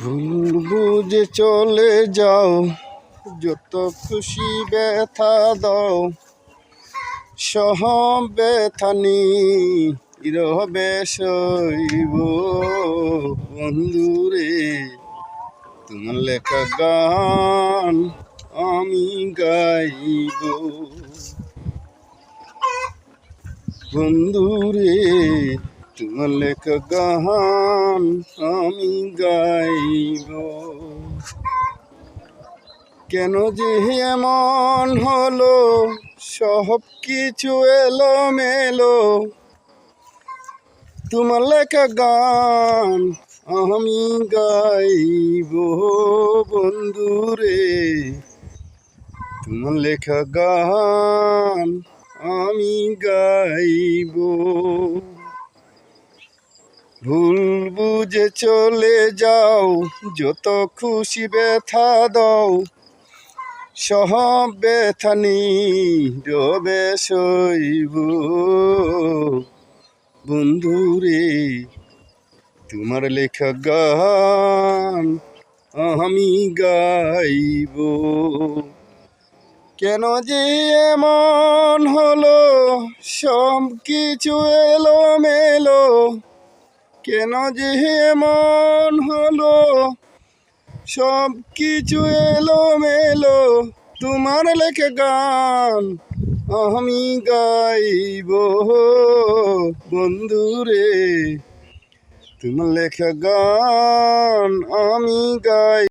ভুল বুঝে চলে যাও, যত খুশি ব্যথা দাও, সহ ব্যথা নীরবে সইব। বন্ধুরে তোমার লেখা গান আমি গাইব। বন্ধুরে তোমার লেখা গান আমি গাইব। কেন যে এমন হলো, সব কিছু এলোমেলো, তোমার লেখা গান আমি গাইব। বন্ধুরে তোমার লেখা গান আমি গাইব। ভুল বুঝে চলে যাও, যত খুশি ব্যথা দাও, সব ব্যথা নীরবে সইব। বন্ধুরে তোমার লেখা গান আমি গাইব। কেন যে এমন হলো, সব কিছু এলোমেলো, কেন যে এমন হলো, সব কিছু এলোমেলো, তোমার লেখা গান আমি গাইব। বন্ধুরে তোমার লেখা গান আমি গাই।